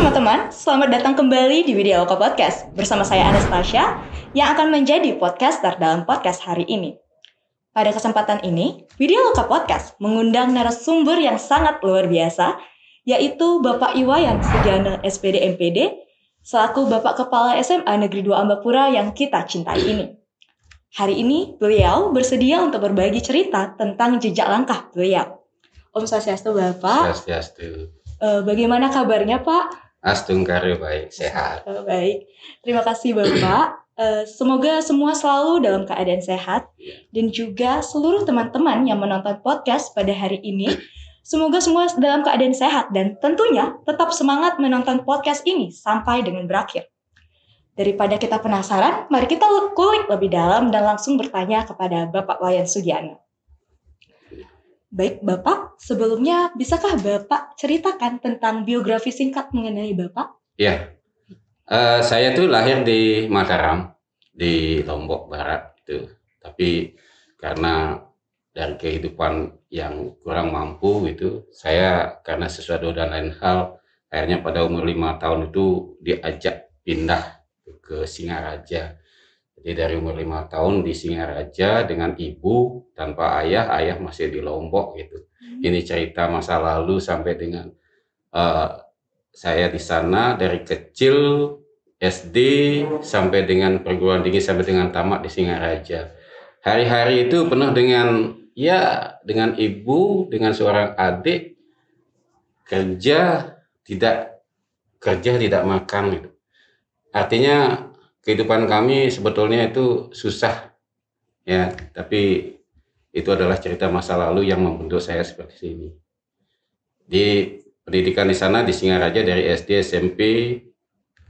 teman-teman, selamat datang kembali di Widya Loka Podcast bersama saya Anastasia yang akan menjadi podcaster dalam podcast hari ini. Pada kesempatan ini, Widya Loka Podcast mengundang narasumber yang sangat luar biasa, yaitu Bapak Iwayan Sugiana SPD MPD, selaku Bapak Kepala SMA Negeri 2 Ambapura yang kita cintai ini. Hari ini, beliau bersedia untuk berbagi cerita tentang jejak langkah beliau. Om Swastiastu Bapak. Swastiastu. Bagaimana kabarnya Pak? Astungkare baik, sehat. Baik, terima kasih Bapak. Semoga semua selalu dalam keadaan sehat dan juga seluruh teman-teman yang menonton podcast pada hari ini. Semoga semua dalam keadaan sehat dan tentunya tetap semangat menonton podcast ini sampai dengan berakhir. Daripada kita penasaran, mari kita kulik lebih dalam dan langsung bertanya kepada Bapak Wayan Sugiana. Baik Bapak, sebelumnya bisakah Bapak ceritakan tentang biografi singkat mengenai Bapak? Ya, saya tuh lahir di Mataram, di Lombok Barat itu. Tapi karena dari kehidupan yang kurang mampu itu, saya karena sesuatu dan lain hal, akhirnya pada umur 5 tahun itu diajak pindah ke Singaraja. Jadi dari umur 5 tahun di Singaraja dengan ibu tanpa ayah masih di Lombok gitu. Ini cerita masa lalu sampai dengan saya di sana dari kecil SD sampai dengan perguruan tinggi sampai dengan tamat di Singaraja. Hari-hari itu penuh dengan dengan ibu, dengan seorang adik, kerja tidak makan gitu. Artinya kehidupan kami sebetulnya itu susah ya, tapi itu adalah cerita masa lalu yang membentuk saya seperti ini. Di pendidikan di sana di Singaraja dari SD, SMP,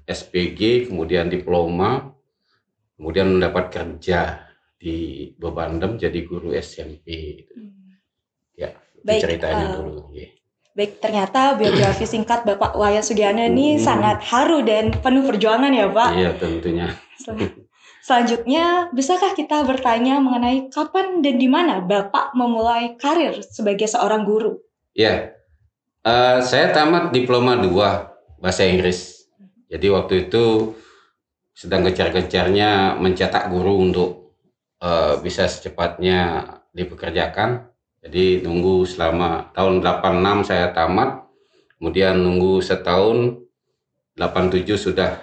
SPG, kemudian diploma, kemudian mendapat kerja di Bebandem jadi guru SMP. Ya, itu ceritanya dulu. Baik, ternyata biografi singkat Bapak Wayan Sugiana ini sangat haru dan penuh perjuangan ya Pak? Iya, tentunya. Selanjutnya, bisakah kita bertanya mengenai kapan dan di mana Bapak memulai karir sebagai seorang guru? Ya, saya tamat diploma 2 bahasa Inggris. Jadi waktu itu sedang gencar-gencarnya mencetak guru untuk bisa secepatnya dipekerjakan. Jadi nunggu selama tahun 86 saya tamat, kemudian nunggu setahun, 87 sudah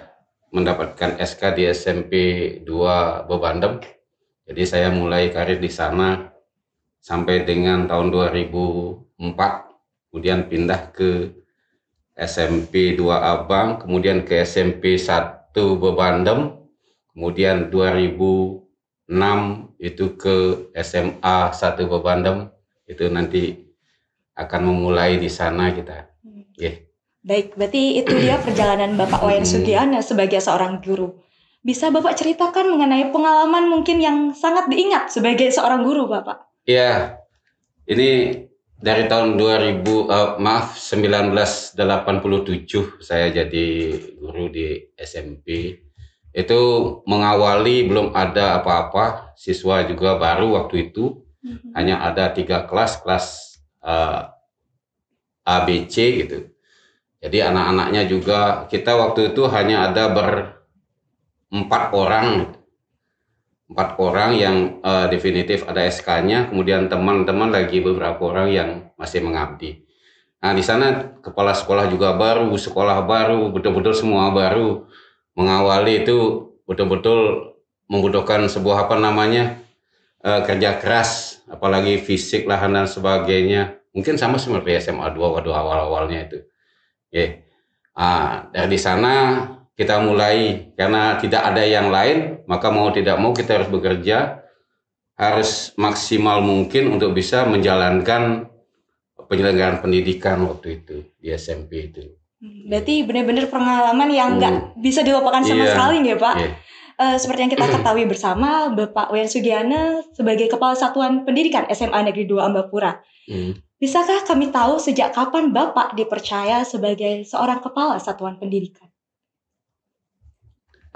mendapatkan SK di SMP 2 Bebandem. Jadi saya mulai karir di sana sampai dengan tahun 2004, kemudian pindah ke SMP 2 Abang, kemudian ke SMP 1 Bebandem, kemudian 2006 itu ke SMA 1 Bebandem. Itu nanti akan memulai di sana kita. Baik, berarti itu dia perjalanan Bapak Wayan Sugiana sebagai seorang guru. Bisa Bapak ceritakan mengenai pengalaman mungkin yang sangat diingat sebagai seorang guru, Bapak? Iya, ini dari tahun 1987 saya jadi guru di SMP. Itu mengawali belum ada apa-apa, siswa juga baru waktu itu. Hanya ada 3 kelas A, B, C gitu. Jadi anak-anaknya juga kita waktu itu hanya ada 4 orang. 4 orang yang definitif ada SK-nya, kemudian teman-teman lagi beberapa orang yang masih mengabdi. Nah di sana kepala sekolah juga baru, sekolah baru, betul-betul semua baru. Mengawali itu betul-betul membutuhkan sebuah kerja keras, apalagi fisik, lahan dan sebagainya. Mungkin sama seperti SMA 2 waktu awal-awalnya itu. Dari sana kita mulai, karena tidak ada yang lain, maka mau tidak mau kita harus bekerja, harus maksimal mungkin untuk bisa menjalankan penyelenggaraan pendidikan waktu itu di SMP itu. Berarti benar-benar pengalaman yang nggak bisa dilupakan sama sekali ya Pak? Seperti yang kita ketahui bersama, Bapak Wayan Sugiana sebagai Kepala Satuan Pendidikan SMA Negeri 2 Ambapura. Bisakah kami tahu sejak kapan Bapak dipercaya sebagai seorang Kepala Satuan Pendidikan?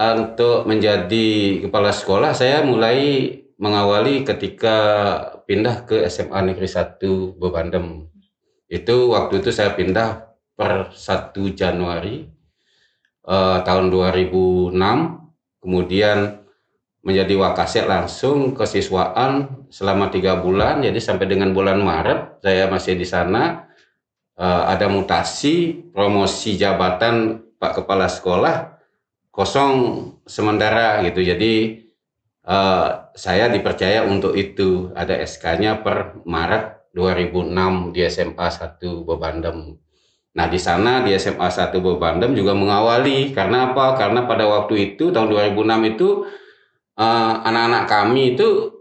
Untuk menjadi kepala sekolah, saya mulai mengawali ketika pindah ke SMA Negeri 1 Bebandem. Itu waktu itu saya pindah per 1 Januari tahun 2006, kemudian menjadi Wakasek langsung kesiswaan selama 3 bulan, jadi sampai dengan bulan Maret saya masih di sana. Ada mutasi, promosi jabatan Pak Kepala Sekolah kosong sementara gitu, jadi saya dipercaya untuk itu, ada SK-nya per Maret 2006 di SMA 1 Bebandem. Nah, di sana di SMA 1 Bebandem juga mengawali, karena apa? Karena pada waktu itu tahun 2006 itu anak-anak kami itu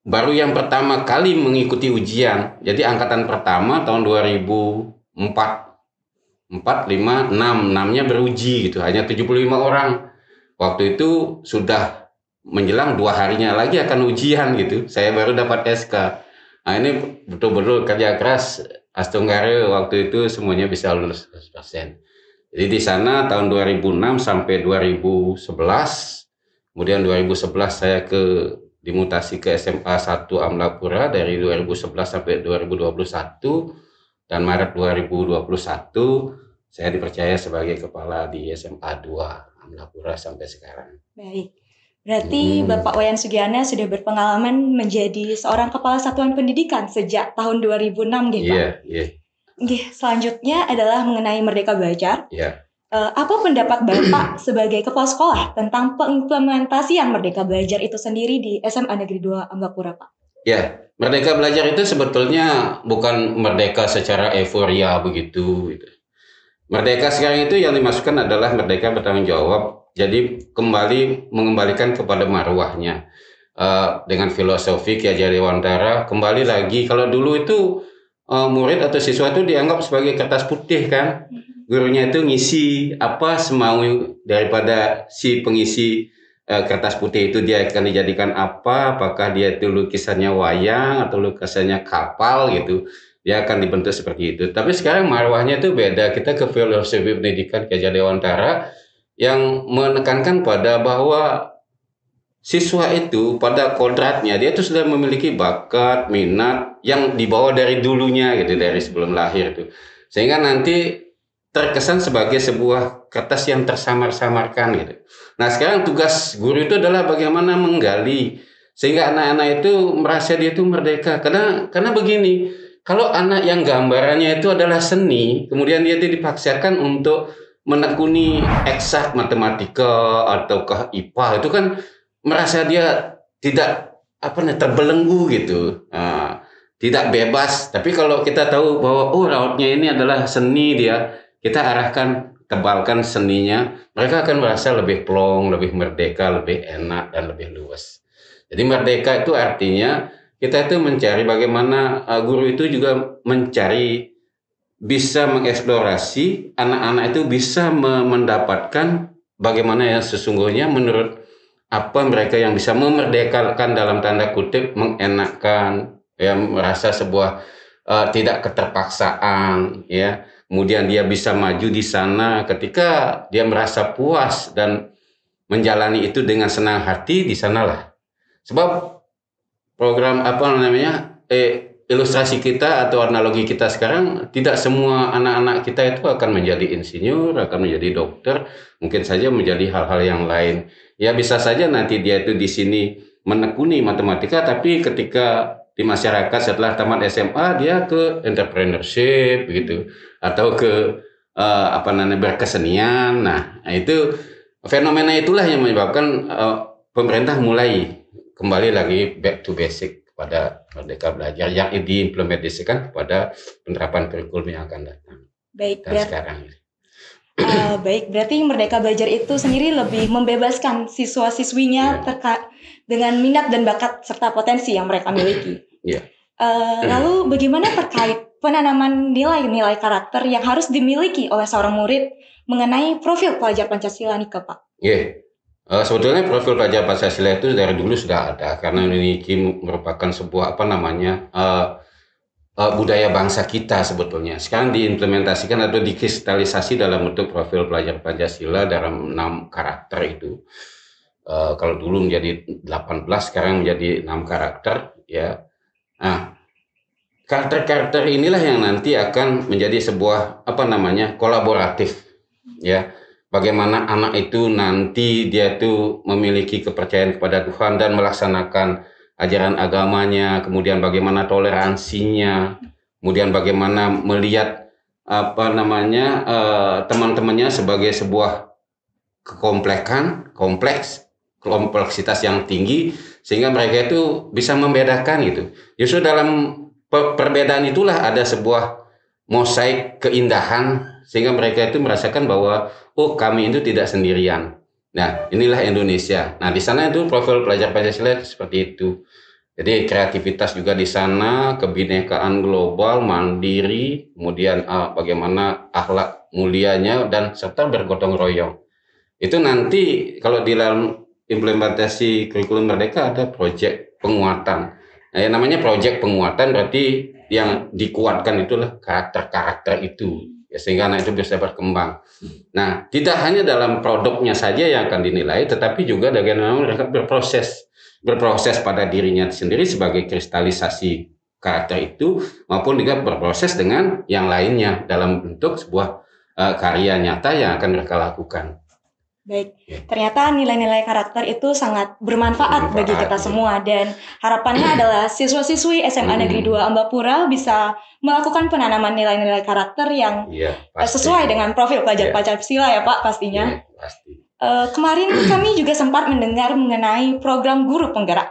baru yang pertama kali mengikuti ujian. Jadi angkatan pertama tahun 2004, 4, 5, 6, 6-nya beruji gitu, hanya 75 orang. Waktu itu sudah menjelang 2 harinya lagi akan ujian gitu, saya baru dapat SK. Nah, ini betul-betul kerja keras Astonggare, waktu itu semuanya bisa lulus 100%. Jadi di sana tahun 2006 sampai 2011, kemudian 2011 saya dimutasi ke SMA 1 Amlapura dari 2011 sampai 2021, dan Maret 2021 saya dipercaya sebagai kepala di SMA 2 Amlapura sampai sekarang. Baik. Berarti Bapak Wayan Sugiana sudah berpengalaman menjadi seorang kepala satuan pendidikan sejak tahun 2006 gitu, Pak? Iya. Selanjutnya adalah mengenai Merdeka Belajar. Iya. Apa pendapat Bapak sebagai kepala sekolah tentang pengimplementasian Merdeka Belajar itu sendiri di SMA Negeri 2 Amlapura, Pak? Ya, Merdeka Belajar itu sebetulnya bukan merdeka secara euforia begitu. Merdeka sekarang itu yang dimasukkan adalah merdeka bertanggung jawab. Jadi mengembalikan kepada marwahnya dengan filosofi Ki Hajar Dewantara. Kembali lagi, kalau dulu itu murid atau siswa itu dianggap sebagai kertas putih kan, gurunya itu ngisi apa semau daripada si pengisi kertas putih itu, dia akan dijadikan apa, apakah dia itu lukisannya wayang atau lukisannya kapal gitu, dia akan dibentuk seperti itu. Tapi sekarang marwahnya itu beda, kita ke filosofi pendidikan Ki Hajar Dewantara yang menekankan pada bahwa siswa itu pada kodratnya dia itu sudah memiliki bakat, minat yang dibawa dari dulunya gitu, dari sebelum lahir itu, sehingga nanti terkesan sebagai sebuah kertas yang tersamar-samarkan gitu. Nah, sekarang tugas guru itu adalah bagaimana menggali sehingga anak-anak itu merasa dia itu merdeka. Karena begini, kalau anak yang gambarannya itu adalah seni, kemudian dia itu dipaksakan untuk menekuni eksak matematika ataukah IPA, itu kan merasa dia tidak terbelenggu gitu, tidak bebas. Tapi kalau kita tahu bahwa rautnya ini adalah seni, kita arahkan, tebalkan seninya, mereka akan merasa lebih plong, lebih merdeka, lebih enak, dan lebih luas. Jadi merdeka itu artinya kita itu mencari bagaimana guru itu juga mencari, bisa mengeksplorasi anak-anak itu bisa mendapatkan bagaimana yang sesungguhnya menurut apa mereka yang bisa memerdekakan dalam tanda kutip, mengenakkan, ya, merasa sebuah tidak keterpaksaan, ya. Kemudian dia bisa maju di sana ketika dia merasa puas dan menjalani itu dengan senang hati, di sanalah. Sebab program ilustrasi kita atau analogi kita sekarang, tidak semua anak-anak kita itu akan menjadi insinyur, akan menjadi dokter, mungkin saja menjadi hal-hal yang lain. Ya, bisa saja nanti dia itu di sini menekuni matematika, tapi ketika di masyarakat setelah tamat SMA dia ke entrepreneurship gitu, atau ke berkesenian. Nah, itu fenomena itulah yang menyebabkan pemerintah mulai kembali lagi back to basic pada Merdeka Belajar yang diimplementasikan kepada penerapan kurikulum yang akan datang. Baik, sekarang. Baik, berarti Merdeka Belajar itu sendiri lebih membebaskan siswa-siswinya terkait dengan minat dan bakat serta potensi yang mereka miliki. Lalu bagaimana terkait penanaman nilai-nilai karakter yang harus dimiliki oleh seorang murid mengenai profil pelajar Pancasila nih, Pak? Sebetulnya profil pelajar Pancasila itu dari dulu sudah ada, karena ini merupakan sebuah budaya bangsa kita sebetulnya. Sekarang diimplementasikan atau dikristalisasi dalam bentuk profil pelajar Pancasila dalam 6 karakter itu. Kalau dulu menjadi 18, sekarang menjadi 6 karakter, ya. Nah, karakter-karakter inilah yang nanti akan menjadi sebuah kolaboratif, ya. bagaimana anak itu nanti dia tuh memiliki kepercayaan kepada Tuhan dan melaksanakan ajaran agamanya, kemudian bagaimana toleransinya, kemudian bagaimana melihat teman-temannya sebagai sebuah kompleksitas yang tinggi, sehingga mereka itu bisa membedakan gitu. Justru dalam perbedaan itulah ada sebuah mosaik keindahan, sehingga mereka itu merasakan bahwa kami itu tidak sendirian. Nah, inilah Indonesia. Nah, di sana itu profil pelajar Pancasila seperti itu. Jadi kreativitas juga di sana, kebinekaan global, mandiri, kemudian bagaimana akhlak mulianya dan serta bergotong royong. Itu nanti kalau di dalam implementasi kurikulum Merdeka ada proyek penguatan. Nah, yang namanya proyek penguatan berarti yang dikuatkan itulah karakter-karakter itu. Ya, sehingga anak itu bisa berkembang. Nah, tidak hanya dalam produknya saja yang akan dinilai, tetapi juga bagaimana mereka berproses pada dirinya sendiri sebagai kristalisasi karakter itu, maupun juga berproses dengan yang lainnya dalam bentuk sebuah karya nyata yang akan mereka lakukan. Baik, ternyata nilai-nilai karakter itu sangat bermanfaat bagi kita semua, dan harapannya adalah siswa-siswi SMA Negeri 2 Ambapura bisa melakukan penanaman nilai-nilai karakter yang sesuai dengan profil pelajar Pancasila ya Pak pastinya. Ya, pasti. Kemarin kami juga sempat mendengar mengenai program guru penggerak.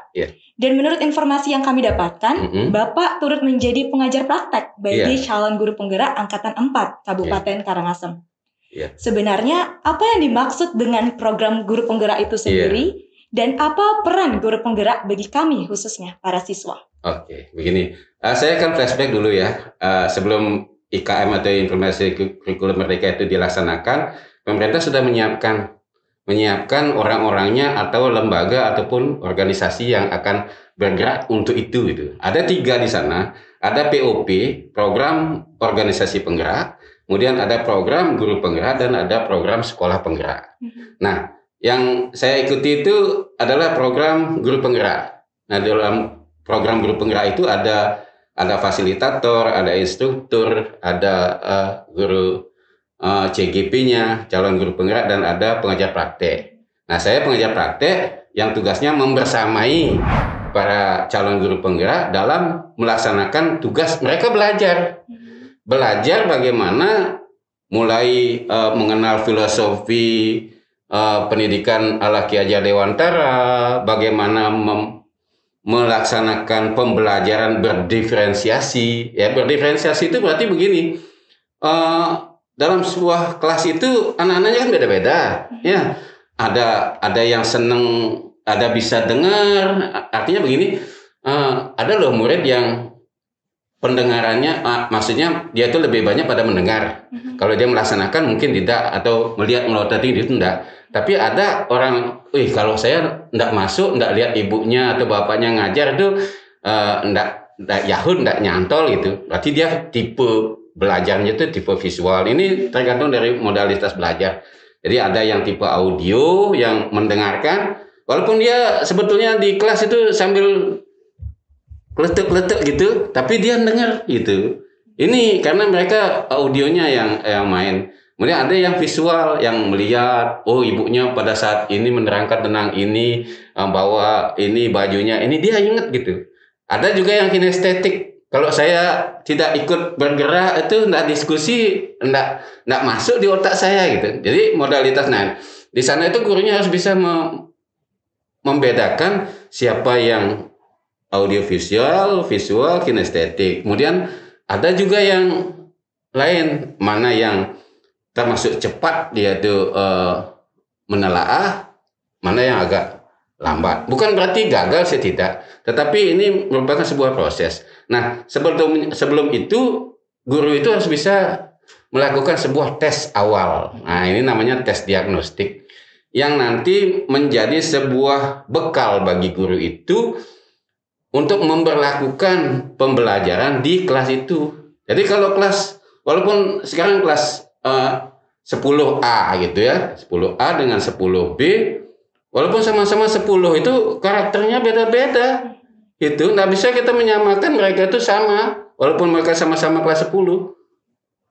Dan menurut informasi yang kami dapatkan, Bapak turut menjadi pengajar praktek bagi calon guru penggerak Angkatan 4 Kabupaten Karangasem. Sebenarnya apa yang dimaksud dengan program guru penggerak itu sendiri, dan apa peran guru penggerak bagi kami khususnya para siswa? Oke, begini. Saya akan flashback dulu ya. Sebelum IKM atau implementasi kurikulum Merdeka itu dilaksanakan, pemerintah sudah menyiapkan orang-orangnya atau lembaga ataupun organisasi yang akan bergerak untuk itu gitu. Ada 3 di sana. Ada POP, program organisasi penggerak. Kemudian ada program guru penggerak dan ada program sekolah penggerak. Nah, yang saya ikuti itu adalah program guru penggerak. Nah, dalam program guru penggerak itu ada fasilitator, ada instruktur, ada guru CGP-nya, calon guru penggerak, dan ada pengajar praktek. Nah, saya pengajar praktek yang tugasnya membersamai para calon guru penggerak dalam melaksanakan tugas mereka belajar bagaimana mulai mengenal filosofi pendidikan ala Ki Hajar Dewantara, bagaimana melaksanakan pembelajaran berdiferensiasi. Ya, berdiferensiasi itu berarti begini, dalam sebuah kelas itu anak-anaknya kan beda-beda. Ya, ada yang seneng, ada bisa dengar. Artinya begini, ada loh murid yang pendengarannya, maksudnya dia itu lebih banyak pada mendengar. Kalau dia melaksanakan mungkin tidak, atau melihat melototi itu tidak. Tapi ada orang, kalau saya tidak masuk, tidak lihat ibunya atau bapaknya ngajar itu tidak nyantol gitu. Berarti dia tipe belajarnya itu tipe visual. Ini tergantung dari modalitas belajar. Jadi ada yang tipe audio yang mendengarkan, walaupun dia sebetulnya di kelas itu sambil kletek-kletek gitu, tapi dia dengar gitu. Ini karena mereka audionya yang main. Kemudian ada yang visual, yang melihat, ibunya pada saat ini menerangkan tentang ini, bawa ini bajunya, ini dia ingat gitu. Ada juga yang kinestetik. Kalau saya tidak ikut bergerak itu enggak diskusi, enggak masuk di otak saya gitu. Jadi modalitas, di sana itu gurunya harus bisa membedakan siapa yang audiovisual, visual, kinestetik. Kemudian ada juga yang lain, mana yang termasuk cepat dia tuh menelaah, mana yang agak lambat. Bukan berarti gagal sih, tidak, tetapi ini merupakan sebuah proses. Nah, sebelum itu guru itu harus bisa melakukan sebuah tes awal. Nah, ini namanya tes diagnostik yang nanti menjadi sebuah bekal bagi guru itu untuk memberlakukan pembelajaran di kelas itu. Jadi kalau kelas, walaupun sekarang kelas 10A gitu ya, 10A dengan 10B, walaupun sama-sama 10 itu karakternya beda-beda. Itu nggak bisa kita menyamakan mereka itu sama, walaupun mereka sama-sama kelas 10.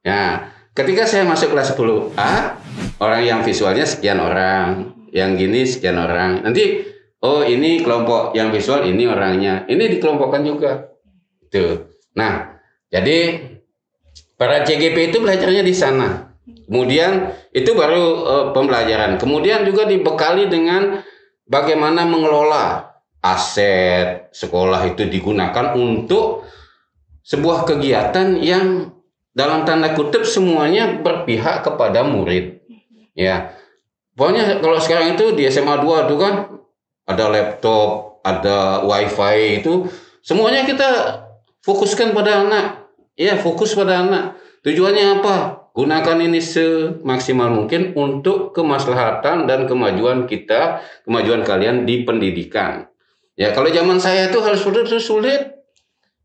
Ya, ketika saya masuk kelas 10A, orang yang visualnya sekian orang, yang gini sekian orang. Nanti, oh ini kelompok yang visual, ini orangnya. Ini dikelompokkan juga. Tuh. Nah, jadi para CGP itu belajarnya di sana. Kemudian itu baru pembelajaran. Kemudian juga dibekali dengan bagaimana mengelola aset sekolah itu digunakan untuk sebuah kegiatan yang dalam tanda kutip semuanya berpihak kepada murid. Ya, pokoknya kalau sekarang itu di SMA 2 itu kan ada laptop, ada wifi, itu semuanya kita fokuskan pada anak. Ya, fokus pada anak. Tujuannya apa? Gunakan ini semaksimal mungkin untuk kemaslahatan dan kemajuan kita, kemajuan kalian di pendidikan. Ya, kalau zaman saya itu harus sulit.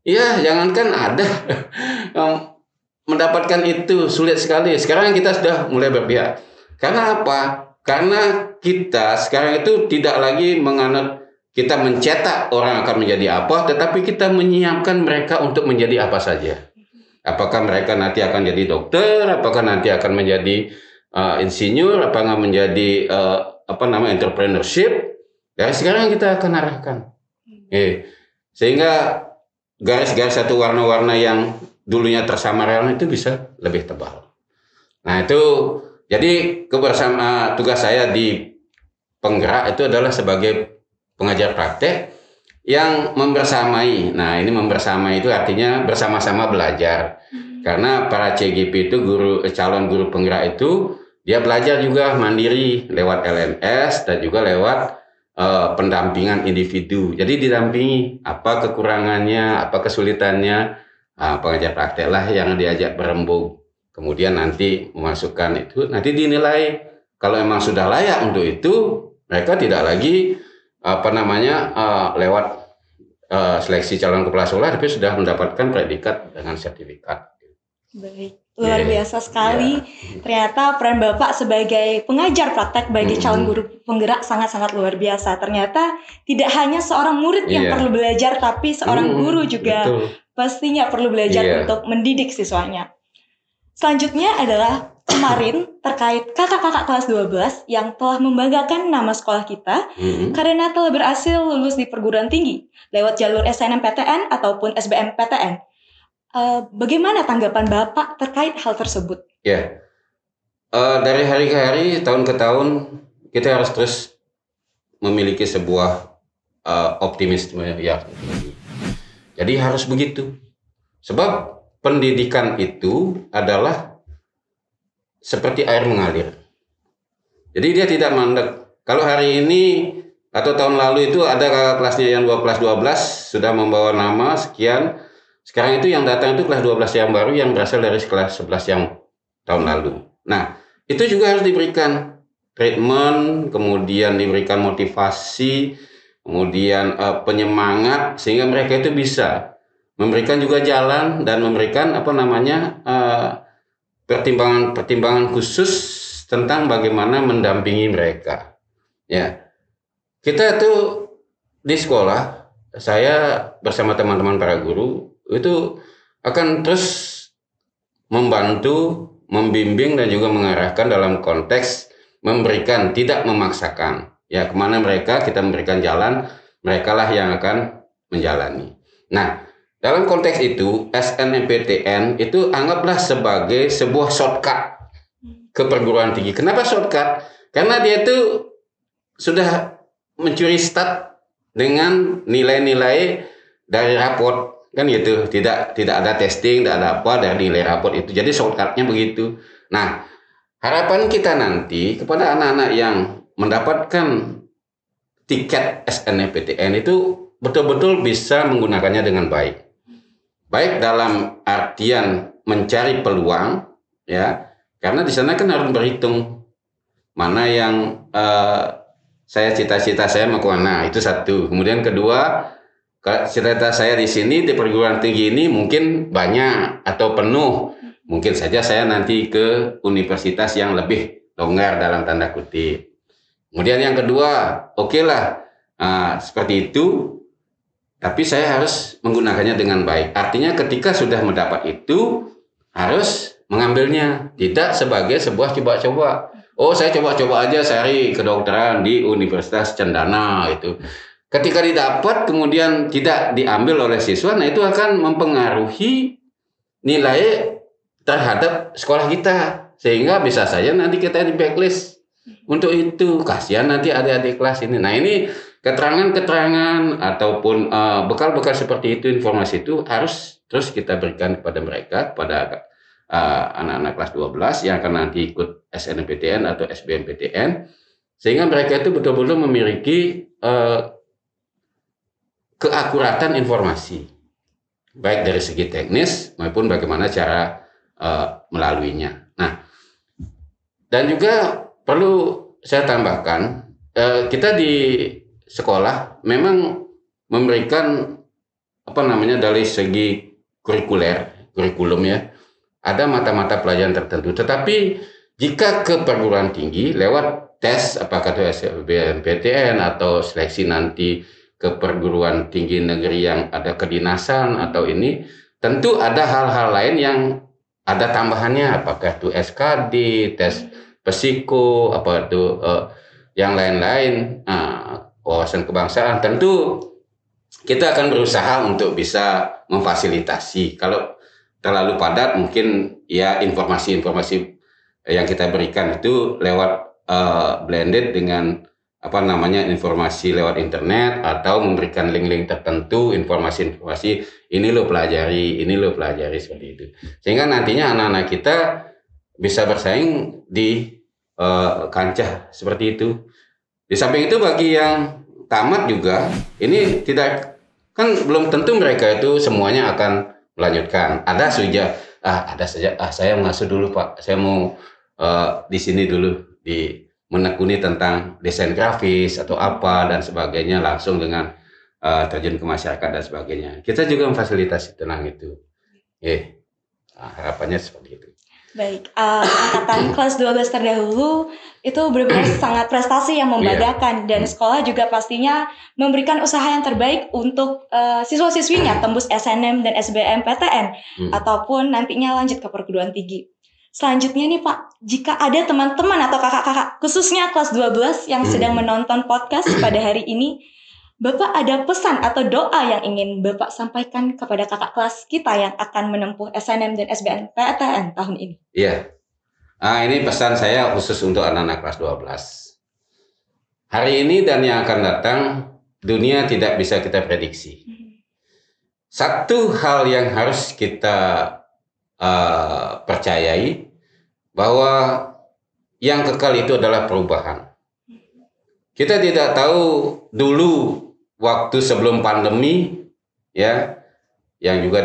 Ya, jangankan ada mendapatkan itu sulit sekali. Sekarang kita sudah mulai berpihak. Karena apa? Karena kita sekarang itu tidak lagi menganut kita mencetak orang akan menjadi apa, tetapi kita menyiapkan mereka untuk menjadi apa saja. Apakah mereka nanti akan jadi dokter, apakah nanti akan menjadi insinyur, apakah menjadi entrepreneurship. Dari sekarang kita akan arahkan. Sehingga garis-garis satu warna-warna yang dulunya tersamarkan itu bisa lebih tebal. Nah, itu jadi tugas saya di penggerak itu adalah sebagai pengajar praktek yang membersamai. Nah, ini membersamai itu artinya bersama-sama belajar. Karena para CGP itu calon guru penggerak itu dia belajar juga mandiri lewat LMS dan juga lewat pendampingan individu. Jadi didampingi apa kekurangannya, apa kesulitannya, pengajar praktek lah yang diajak berembuk. Kemudian nanti memasukkan itu, nanti dinilai kalau memang sudah layak untuk itu, mereka tidak lagi lewat seleksi calon kepala sekolah, tapi sudah mendapatkan predikat dengan sertifikat. Baik, luar biasa sekali. Ternyata peran Bapak sebagai pengajar praktek bagi calon guru penggerak sangat-sangat luar biasa. Ternyata tidak hanya seorang murid yang perlu belajar, tapi seorang guru juga pastinya perlu belajar untuk mendidik siswanya. Selanjutnya adalah kemarin terkait kakak-kakak kelas 12 yang telah membanggakan nama sekolah kita karena telah berhasil lulus di perguruan tinggi lewat jalur SNMPTN ataupun SBMPTN. Bagaimana tanggapan Bapak terkait hal tersebut? Ya, dari hari ke hari, tahun ke tahun, kita harus terus memiliki sebuah optimisme ya. Jadi harus begitu. Sebab pendidikan itu adalah seperti air mengalir. Jadi dia tidak mandek. Kalau hari ini atau tahun lalu itu ada kakak kelasnya yang kelas 12 sudah membawa nama sekian. Sekarang itu yang datang itu kelas 12 yang baru yang berasal dari kelas 11 yang tahun lalu. Nah, itu juga harus diberikan treatment, kemudian diberikan motivasi, kemudian penyemangat sehingga mereka itu bisa memberikan juga jalan dan memberikan pertimbangan khusus tentang bagaimana mendampingi mereka. Ya, kita itu di sekolah, saya bersama teman-teman para guru itu akan terus membantu, membimbing dan juga mengarahkan dalam konteks memberikan, tidak memaksakan. Ya, kemana mereka kita memberikan jalan, merekalah yang akan menjalani. Nah, dalam konteks itu SNMPTN itu anggaplah sebagai sebuah shortcut ke perguruan tinggi. Kenapa shortcut? Karena dia itu sudah mencuri start dengan nilai-nilai dari raport. Kan gitu, tidak ada testing, tidak ada apa dari nilai raport itu. Jadi shortcutnya begitu. Nah, harapan kita nanti kepada anak-anak yang mendapatkan tiket SNMPTN itu betul-betul bisa menggunakannya dengan baik. Baik dalam artian mencari peluang, ya, karena di sana kan harus berhitung mana yang cita-cita saya mau kemana, itu satu. Kemudian kedua, cita-cita saya di sini di perguruan tinggi ini mungkin banyak atau penuh, mungkin saja saya nanti ke universitas yang lebih longgar dalam tanda kutip. Kemudian yang kedua, oke lah, seperti itu, tapi saya harus menggunakannya dengan baik. Artinya ketika sudah mendapat itu, harus mengambilnya, tidak sebagai sebuah coba-coba. Oh, saya coba-coba aja cari kedokteran di Universitas Cendana itu. Ketika didapat kemudian tidak diambil oleh siswa, nah itu akan mempengaruhi nilai terhadap sekolah kita, sehingga bisa saja nanti kita di blacklist. Untuk itu kasihan nanti adik-adik kelas ini. Nah, ini keterangan-keterangan ataupun bekal-bekal seperti itu, informasi itu harus terus kita berikan kepada mereka, kepada anak-anak kelas 12 yang akan nanti ikut SNMPTN atau SBMPTN, sehingga mereka itu betul-betul memiliki keakuratan informasi, baik dari segi teknis maupun bagaimana cara melaluinya. Nah, dan juga perlu saya tambahkan, kita di sekolah memang memberikan dari segi kurikulum ya, ada mata-mata pelajaran tertentu. Tetapi jika ke perguruan tinggi lewat tes, apakah itu SBMPTN atau seleksi nanti ke perguruan tinggi negeri yang ada kedinasan atau ini, tentu ada hal-hal lain yang ada tambahannya, apakah itu SKD, tes psiko, apa itu yang lain-lain, wawasan kebangsaan. Tentu kita akan berusaha untuk bisa memfasilitasi. Kalau terlalu padat, mungkin ya informasi-informasi yang kita berikan itu lewat blended dengan informasi lewat internet, atau memberikan link-link tertentu, informasi-informasi ini lo pelajari seperti itu, sehingga nantinya anak-anak kita bisa bersaing di kancah seperti itu. Di samping itu bagi yang tamat juga, ini tidak, kan belum tentu mereka itu semuanya akan melanjutkan. Ada saja saya masuk dulu Pak, saya mau di sini dulu menekuni tentang desain grafis atau apa dan sebagainya, langsung dengan terjun ke masyarakat dan sebagainya. Kita juga memfasilitasi tentang itu. Harapannya seperti itu. Baik, angkatan kelas 12 terdahulu itu benar-benar sangat prestasi yang membanggakan, dan sekolah juga pastinya memberikan usaha yang terbaik untuk siswa-siswinya tembus SNM dan SBMPTN ataupun nantinya lanjut ke perguruan tinggi. Selanjutnya nih Pak, jika ada teman-teman atau kakak-kakak khususnya kelas 12 yang sedang menonton podcast pada hari ini, Bapak ada pesan atau doa yang ingin Bapak sampaikan kepada kakak kelas kita yang akan menempuh SNM dan SBMPTN tahun ini? Iya. Ini pesan saya khusus untuk anak-anak kelas 12. Hari ini dan yang akan datang, dunia tidak bisa kita prediksi. Satu hal yang harus kita percayai, bahwa yang kekal itu adalah perubahan. Kita tidak tahu dulu waktu sebelum pandemi ya, yang juga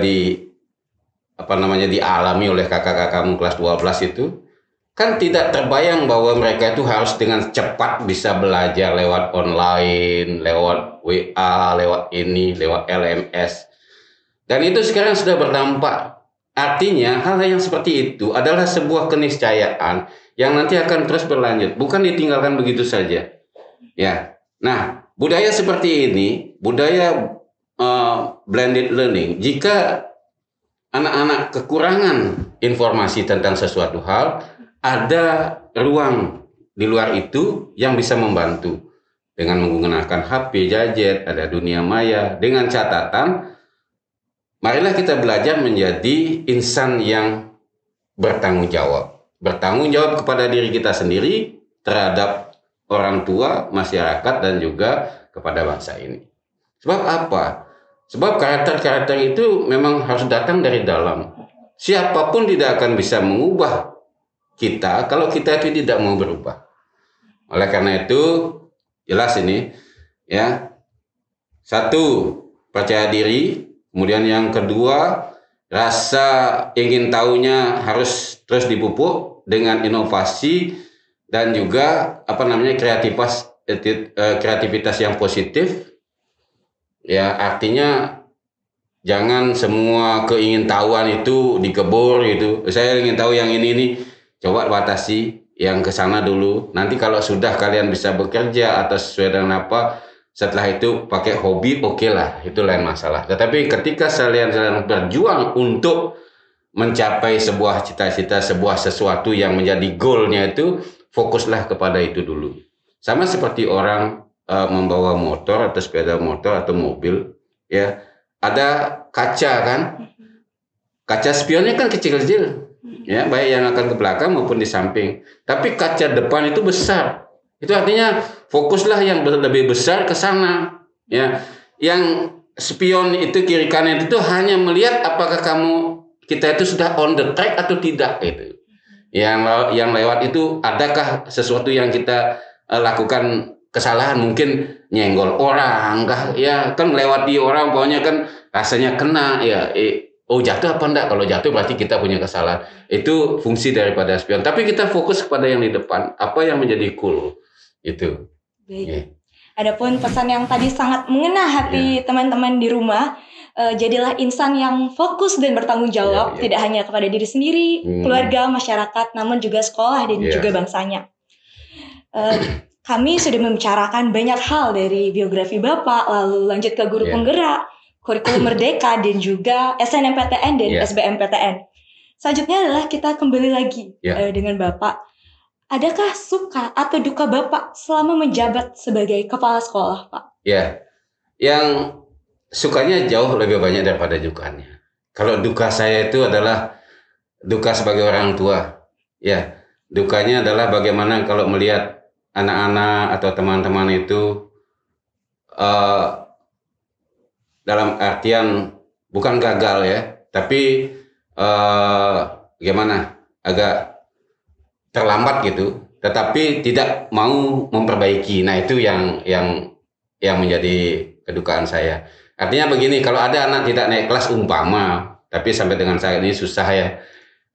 dialami oleh kakak-kakakmu kelas 12 itu, kan tidak terbayang bahwa mereka itu harus dengan cepat bisa belajar lewat online, lewat WA, lewat LMS. Dan itu sekarang sudah berdampak. Artinya hal yang seperti itu adalah sebuah keniscayaan yang nanti akan terus berlanjut, bukan ditinggalkan begitu saja. Ya. Nah, budaya seperti ini, budaya blended learning, jika anak-anak kekurangan informasi tentang sesuatu hal, ada ruang di luar itu yang bisa membantu dengan menggunakan HP, gadget, ada dunia maya, dengan catatan marilah kita belajar menjadi insan yang bertanggung jawab kepada diri kita sendiri, terhadap orang tua, masyarakat, dan juga kepada bangsa ini. Sebab apa? Sebab karakter-karakter itu memang harus datang dari dalam. Siapapun tidak akan bisa mengubah kita kalau kita itu tidak mau berubah. Oleh karena itu, jelas ini ya. Satu, percaya diri. Kemudian yang kedua, rasa ingin tahunya harus terus dipupuk dengan inovasi dan juga kreativitas yang positif. Ya, artinya jangan semua keingintahuan itu dikebur gitu. Saya ingin tahu yang ini, coba batasi yang ke sana dulu. Nanti kalau sudah kalian bisa bekerja atau sesuai dengan apa, setelah itu pakai hobi, oke lah, itu lain masalah. Tetapi ketika kalian berjuang untuk mencapai sebuah cita-cita, sebuah sesuatu yang menjadi goalnya itu, fokuslah kepada itu dulu. Sama seperti orang membawa motor atau sepeda motor atau mobil, ya ada kaca kan, kaca spionnya kan kecil-kecil, ya baik yang akan ke belakang maupun di samping. Tapi kaca depan itu besar, itu artinya fokuslah yang lebih besar ke sana, ya. Yang spion itu kiri kanan itu hanya melihat apakah kita itu sudah on the track atau tidak itu. Yang lewat itu adakah sesuatu yang kita lakukan kesalahan, mungkin nyenggol orang kah, ya kan lewati orang pokoknya kan rasanya kena ya, jatuh apa enggak, kalau jatuh berarti kita punya kesalahan. Itu fungsi daripada spion, tapi kita fokus kepada yang di depan, apa yang menjadi cool itu. Baik. Yeah. Adapun pesan yang tadi sangat mengena hati teman-teman di rumah, jadilah insan yang fokus dan bertanggung jawab, tidak hanya kepada diri sendiri, keluarga, masyarakat, namun juga sekolah dan juga bangsanya. Kami sudah membicarakan banyak hal dari biografi Bapak, lalu lanjut ke guru penggerak, kurikulum merdeka, dan juga SNMPTN dan SBMPTN. Selanjutnya adalah kita kembali lagi dengan Bapak. Adakah suka atau duka Bapak selama menjabat sebagai kepala sekolah, Pak? Ya, yang sukanya jauh lebih banyak daripada dukanya. Kalau duka saya itu adalah duka sebagai orang tua. Ya, dukanya adalah bagaimana kalau melihat anak-anak atau teman-teman itu dalam artian bukan gagal ya, tapi bagaimana agak terlambat gitu, tetapi tidak mau memperbaiki. Nah itu yang menjadi kedukaan saya. Artinya begini, kalau ada anak tidak naik kelas umpama, tapi sampai dengan saat ini susah ya,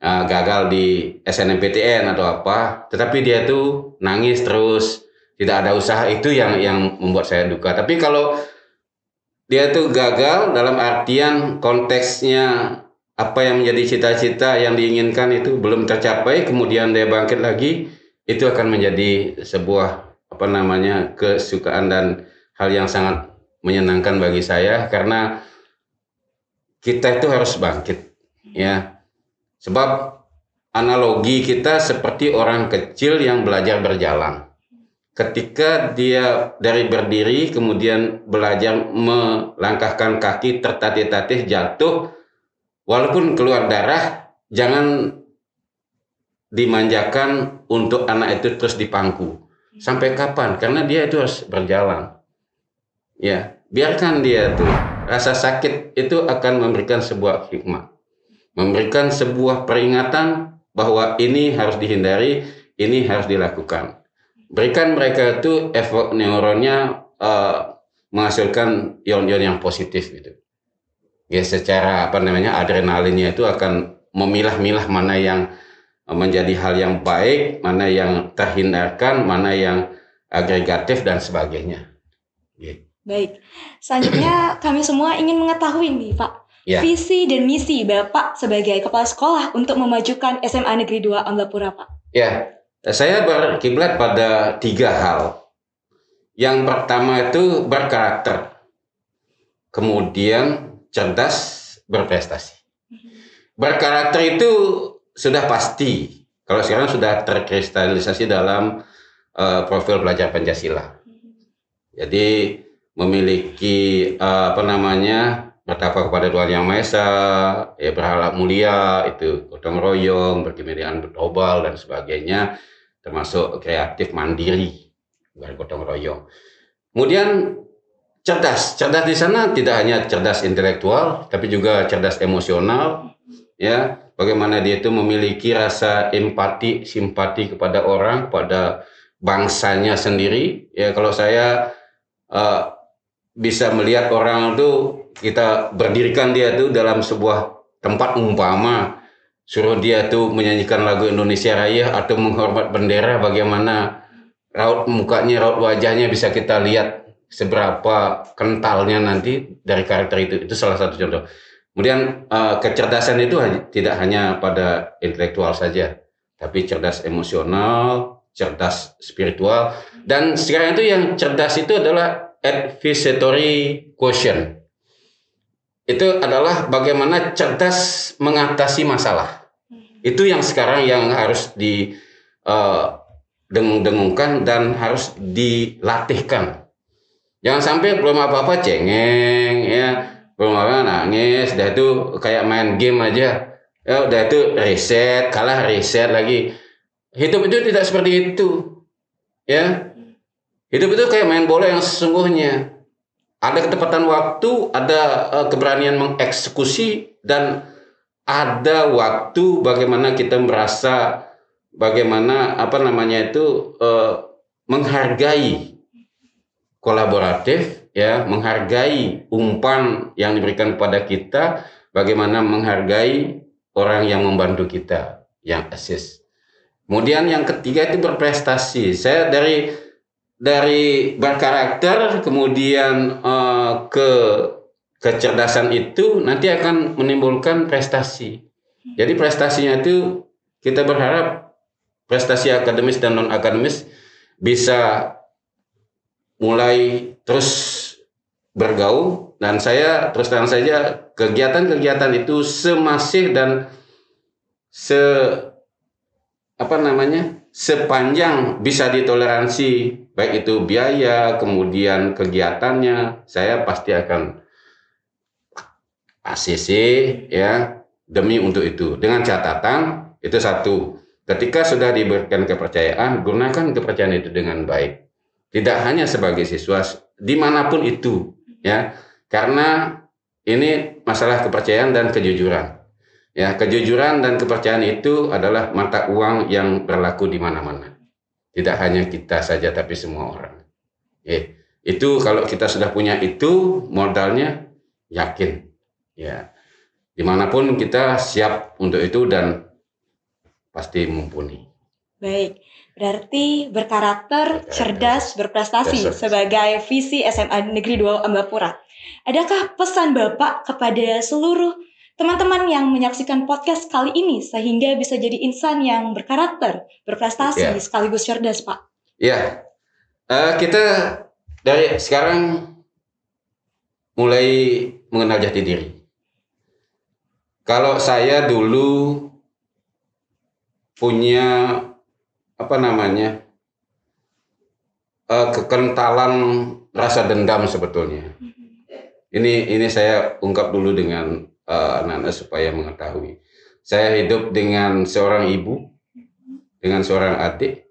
gagal di SNMPTN atau apa, tetapi dia tuh nangis terus, tidak ada usaha, itu yang membuat saya duka. Tapi kalau dia tuh gagal dalam artian konteksnya, apa yang menjadi cita-cita yang diinginkan itu belum tercapai, kemudian dia bangkit lagi, itu akan menjadi sebuah kesukaan dan hal yang sangat menyenangkan bagi saya, karena kita itu harus bangkit ya. Sebab analogi kita seperti orang kecil yang belajar berjalan. Ketika dia dari berdiri kemudian belajar melangkahkan kaki, tertatih-tatih, jatuh, walaupun keluar darah, jangan dimanjakan untuk anak itu terus dipangku. Sampai kapan? Karena dia itu harus berjalan. Ya, biarkan dia tuh. Rasa sakit itu akan memberikan sebuah hikmah. Memberikan sebuah peringatan bahwa ini harus dihindari, ini harus dilakukan. Berikan mereka itu efek neuronnya menghasilkan ion-ion yang positif gitu. Ya, secara adrenalinnya itu akan memilah-milah mana yang menjadi hal yang baik, mana yang terhindarkan, mana yang agregatif dan sebagainya. Gitu. Baik, selanjutnya kami semua ingin mengetahui nih Pak, visi dan misi Bapak sebagai kepala sekolah untuk memajukan SMA Negeri 2 Amblapura, Pak. Ya, saya berkiblat pada 3 hal. Yang pertama itu berkarakter, kemudian cerdas, berprestasi. Berkarakter itu sudah pasti, kalau sekarang sudah terkristalisasi dalam profil pelajar Pancasila. Jadi memiliki bertakwa kepada Tuhan Yang Maha Esa, ya, berhalak mulia, itu gotong royong, berkemirian, bertobal dan sebagainya, termasuk kreatif, mandiri, bergotong royong. Kemudian cerdas di sana tidak hanya cerdas intelektual, tapi juga cerdas emosional, ya. Bagaimana dia itu memiliki rasa empati, simpati kepada orang, pada bangsanya sendiri. Ya, kalau saya bisa melihat orang itu, kita berdirikan dia itu dalam sebuah tempat umpama, suruh dia tuh menyanyikan lagu Indonesia Raya atau menghormat bendera, bagaimana raut mukanya, raut wajahnya bisa kita lihat seberapa kentalnya nanti dari karakter itu. Itu salah satu contoh. Kemudian kecerdasan itu tidak hanya pada intelektual saja, tapi cerdas emosional, cerdas spiritual, dan sekarang itu yang cerdas itu adalah advisory quotient. itu adalah bagaimana cerdas mengatasi masalah. Itu yang sekarang yang harus dengung-dengungkan dan harus dilatihkan. Jangan sampai belum apa-apa cengeng, ya, belum apa nangis, dah itu kayak main game aja, ya, udah itu reset, kalah reset lagi. Hidup itu tidak seperti itu, ya. Hidup itu kayak main bola yang sesungguhnya. Ada ketepatan waktu, ada keberanian mengeksekusi, dan ada waktu bagaimana kita merasa, bagaimana menghargai kolaboratif, ya, menghargai umpan yang diberikan kepada kita, bagaimana menghargai orang yang membantu kita, yang assist. Kemudian yang ketiga itu berprestasi. Saya dari berkarakter kemudian ke kecerdasan itu nanti akan menimbulkan prestasi. Jadi prestasinya itu kita berharap prestasi akademis dan non akademis bisa mulai terus bergaul, dan saya terus terang saja kegiatan-kegiatan itu semasif dan sepanjang bisa ditoleransi, baik itu biaya kemudian kegiatannya, saya pasti akan ACC, ya, demi untuk itu, dengan catatan itu satu, ketika sudah diberikan kepercayaan, gunakan kepercayaan itu dengan baik. Tidak hanya sebagai siswa, dimanapun itu, ya, karena ini masalah kepercayaan dan kejujuran. Ya, kejujuran dan kepercayaan itu adalah mata uang yang berlaku di mana-mana. Tidak hanya kita saja, tapi semua orang. Itu kalau kita sudah punya itu, modalnya yakin. Ya, dimanapun kita siap untuk itu dan pasti mumpuni. Baik. Berarti berkarakter, cerdas, berprestasi sebagai visi SMA Negeri 2 Ambapura. Adakah pesan Bapak kepada seluruh teman-teman yang menyaksikan podcast kali ini sehingga bisa jadi insan yang berkarakter, berprestasi, sekaligus cerdas, Pak? Ya, kita dari sekarang mulai mengenal jati diri. Kalau saya dulu punya kekentalan rasa dendam sebetulnya. Ini saya ungkap dulu dengan anak-anak supaya mengetahui. Saya hidup dengan seorang ibu, dengan seorang adik,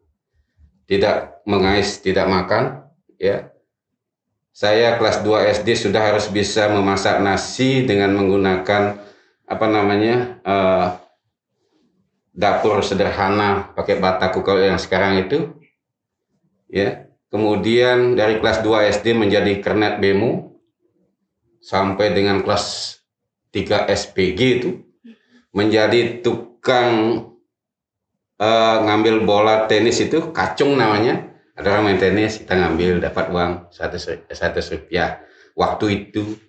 tidak mengais, tidak makan, ya. Saya kelas 2 SD sudah harus bisa memasak nasi dengan menggunakan dapur sederhana pakai bataku kalau yang sekarang itu, ya. Kemudian dari kelas 2 SD menjadi kernet bemo sampai dengan kelas 3 SPG itu menjadi tukang ngambil bola tenis, itu kacung namanya. Ada orang main tenis, kita ngambil dapat uang 100 rupiah waktu itu.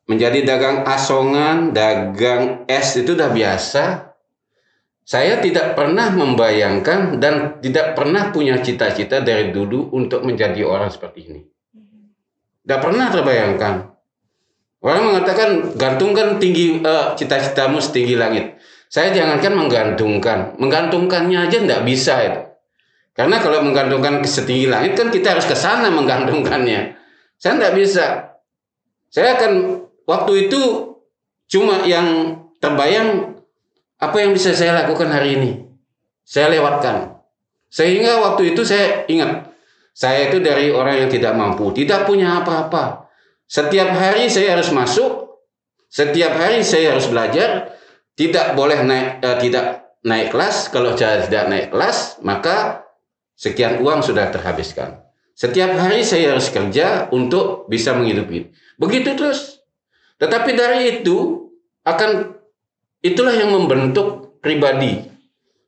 Menjadi dagang asongan, dagang es itu udah biasa. Saya tidak pernah membayangkan dan tidak pernah punya cita-cita dari dulu untuk menjadi orang seperti ini. Tidak pernah terbayangkan. Orang mengatakan gantungkan tinggi cita-citamu setinggi langit. Saya jangankan menggantungkannya aja tidak bisa itu. Karena kalau menggantungkan ke setinggi langit kan kita harus ke sana menggantungkannya. Saya tidak bisa. Saya akan waktu itu cuma yang terbayang apa yang bisa saya lakukan hari ini. Saya lewatkan. Sehingga waktu itu saya ingat, saya itu dari orang yang tidak mampu, tidak punya apa-apa. Setiap hari saya harus masuk, setiap hari saya harus belajar, tidak boleh tidak naik kelas. Kalau saya tidak naik kelas, maka sekian uang sudah terhabiskan. Setiap hari saya harus kerja untuk bisa menghidupi. Begitu terus. Tetapi dari itu itulah yang membentuk pribadi,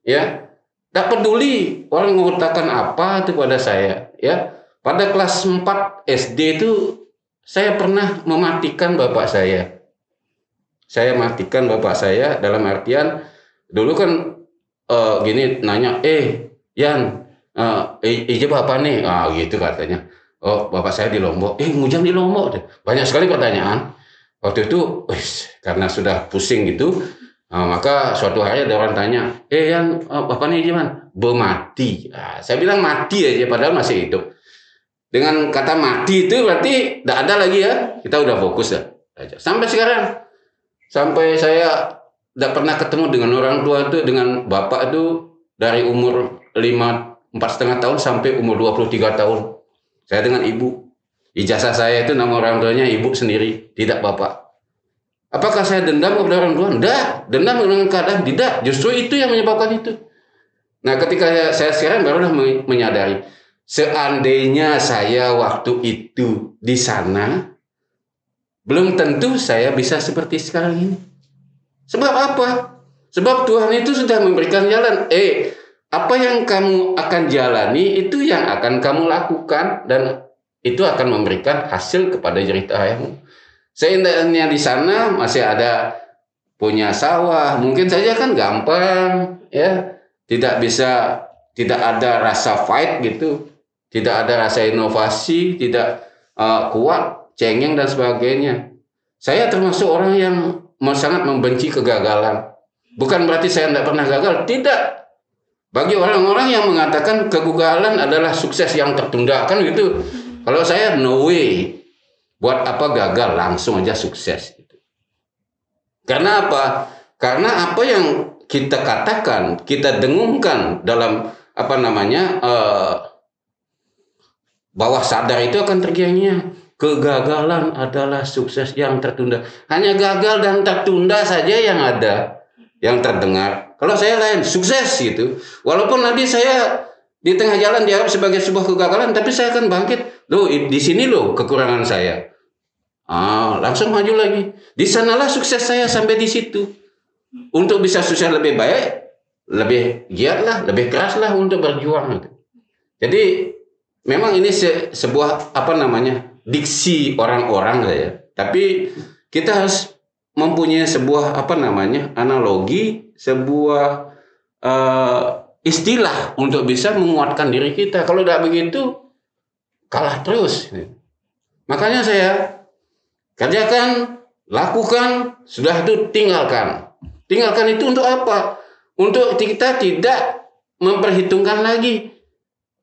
ya. Tak peduli orang mengatakan apa itu pada saya, ya. Pada kelas 4 SD itu saya pernah mematikan bapak saya. Saya matikan bapak saya dalam artian dulu kan gini nanya, Yan, ijab apa nih? Gitu katanya. Oh, bapak saya di Lombok. Ngujang di Lombok deh. Banyak sekali pertanyaan. waktu itu karena sudah pusing gitu, maka suatu hari ada orang tanya, Yan, apa nih Jiman? Mati. Nah, saya bilang mati aja padahal masih hidup. Dengan kata mati itu berarti tidak ada lagi ya, kita udah fokus ya. Sampai sekarang, sampai saya tidak pernah ketemu dengan orang tua itu, dengan bapak itu dari umur 4,5 tahun sampai umur 23 tahun. Saya dengan ibu. Ijazah saya itu nama orang tuanya ibu sendiri, tidak bapak. Apakah saya dendam kepada orang tua? Tidak. Dendam dengan keadaan? Tidak. Justru itu yang menyebabkan itu. Nah, ketika saya sekarang barulah menyadari, seandainya saya waktu itu di sana, belum tentu saya bisa seperti sekarang ini. Sebab apa? Sebab Tuhan itu sudah memberikan jalan. Apa yang kamu akan jalani itu yang akan kamu lakukan, dan itu akan memberikan hasil kepada jerih payahmu. Seandainya di sana masih ada punya sawah, mungkin saja kan gampang, ya, tidak ada rasa fight gitu, tidak ada rasa inovasi, tidak kuat, cengeng dan sebagainya. Saya termasuk orang yang sangat membenci kegagalan. Bukan berarti saya tidak pernah gagal, tidak. Bagi orang-orang yang mengatakan kegagalan adalah sukses yang tertunda, kan gitu. Kalau saya no way. Buat apa gagal, langsung aja sukses. Karena apa? Karena apa yang kita katakan, kita dengungkan dalam bawah sadar itu akan terjadinya. Kegagalan adalah sukses yang tertunda. Hanya gagal dan tertunda saja yang ada, yang terdengar. Kalau saya lain, sukses gitu. Walaupun nanti saya di tengah jalan dianggap sebagai sebuah kegagalan, tapi saya akan bangkit. Loh, di sini loh kekurangan saya. Langsung maju lagi. Di sanalah sukses saya sampai di situ. Untuk bisa sukses lebih baik, lebih giatlah, lebih keraslah untuk berjuang. Jadi memang ini sebuah diksi orang-orang ya. Tapi kita harus mempunyai sebuah analogi, sebuah istilah untuk bisa menguatkan diri kita. Kalau tidak begitu, kalah terus. Makanya saya kerjakan, lakukan, sudah itu tinggalkan. Tinggalkan itu untuk apa? Untuk kita tidak memperhitungkan lagi.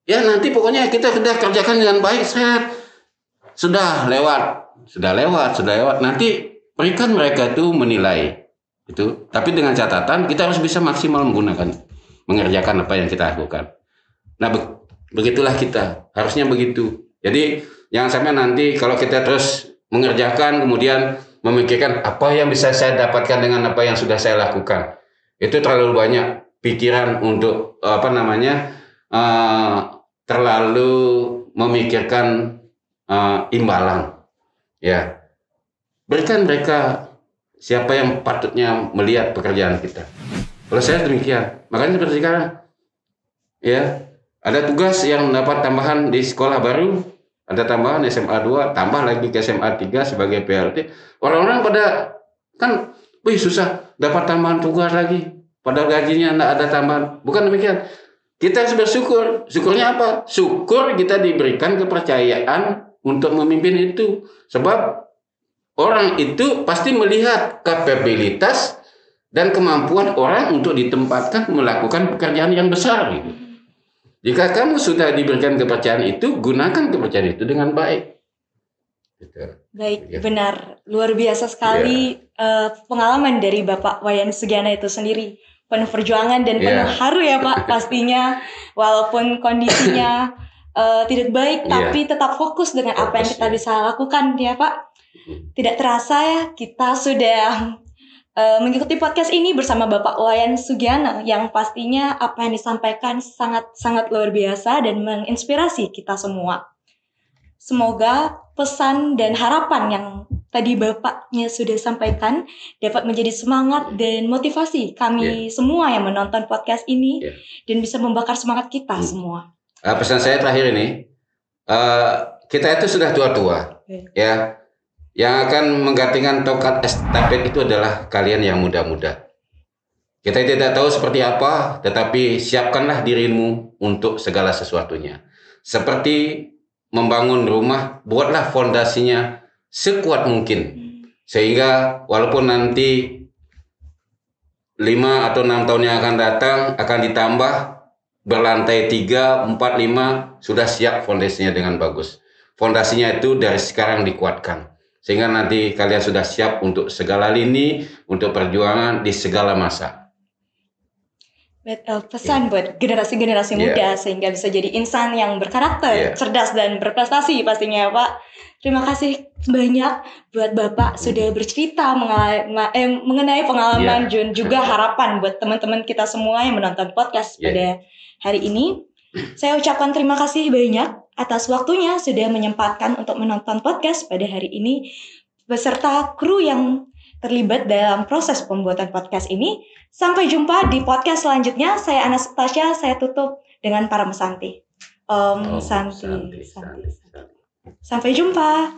Ya nanti pokoknya kita sudah kerjakan dengan baik, sudah lewat. Nanti berikan mereka itu menilai itu. Tapi dengan catatan kita harus bisa maksimal mengerjakan apa yang kita lakukan. Nah, begitulah kita. Harusnya begitu. Jadi jangan sampai nanti kalau kita terus mengerjakan kemudian memikirkan apa yang bisa saya dapatkan dengan apa yang sudah saya lakukan. Itu terlalu banyak pikiran untuk terlalu memikirkan imbalan. Ya. Berikan mereka siapa yang patutnya melihat pekerjaan kita. Kalau saya demikian. Makanya seperti sekarang. Ya, ada tugas yang mendapat tambahan di sekolah baru, ada tambahan SMA 2, tambah lagi ke SMA 3 sebagai PLT. Orang-orang pada kan, susah dapat tambahan tugas lagi. Padahal gajinya tidak ada tambahan. Bukan demikian. Kita harus bersyukur. Syukurnya apa? Syukur kita diberikan kepercayaan untuk memimpin itu. Sebab orang itu pasti melihat kapabilitas dan kemampuan orang untuk ditempatkan melakukan pekerjaan yang besar. Jika kamu sudah diberikan kepercayaan itu, gunakan kepercayaan itu dengan baik. Baik, benar. Luar biasa sekali pengalaman dari Bapak Wayan Sugiana itu sendiri. Penuh perjuangan dan penuh haru ya Pak pastinya. Walaupun kondisinya tidak baik, tapi tetap fokus dengan apa yang kita bisa lakukan ya Pak. Tidak terasa ya, kita sudah mengikuti podcast ini bersama Bapak Wayan Sugiana yang pastinya apa yang disampaikan sangat-sangat luar biasa dan menginspirasi kita semua. Semoga pesan dan harapan yang tadi Bapaknya sudah sampaikan dapat menjadi semangat dan motivasi kami semua yang menonton podcast ini dan bisa membakar semangat kita semua. Pesan saya terakhir ini, kita itu sudah tua-tua, ya. Yang akan menggantikan tongkat estafet itu adalah kalian yang muda-muda. Kita tidak tahu seperti apa, tetapi siapkanlah dirimu untuk segala sesuatunya. Seperti membangun rumah, buatlah fondasinya sekuat mungkin. Sehingga walaupun nanti 5 atau 6 tahun yang akan datang akan ditambah berlantai 3, 4, 5 sudah siap fondasinya dengan bagus. Fondasinya itu dari sekarang dikuatkan. Sehingga nanti kalian sudah siap untuk segala lini, untuk perjuangan di segala masa. Pesan buat generasi-generasi muda sehingga bisa jadi insan yang berkarakter, cerdas dan berprestasi pastinya ya Pak. Terima kasih banyak buat Bapak sudah bercerita mengenai pengalaman dan juga harapan buat teman-teman kita semua yang menonton podcast pada hari ini. Saya ucapkan terima kasih banyak atas waktunya sudah menyempatkan untuk menonton podcast pada hari ini beserta kru yang terlibat dalam proses pembuatan podcast ini. Sampai jumpa di podcast selanjutnya. Saya Anastasia, saya tutup dengan para mesanti. Om Santi. Sampai jumpa.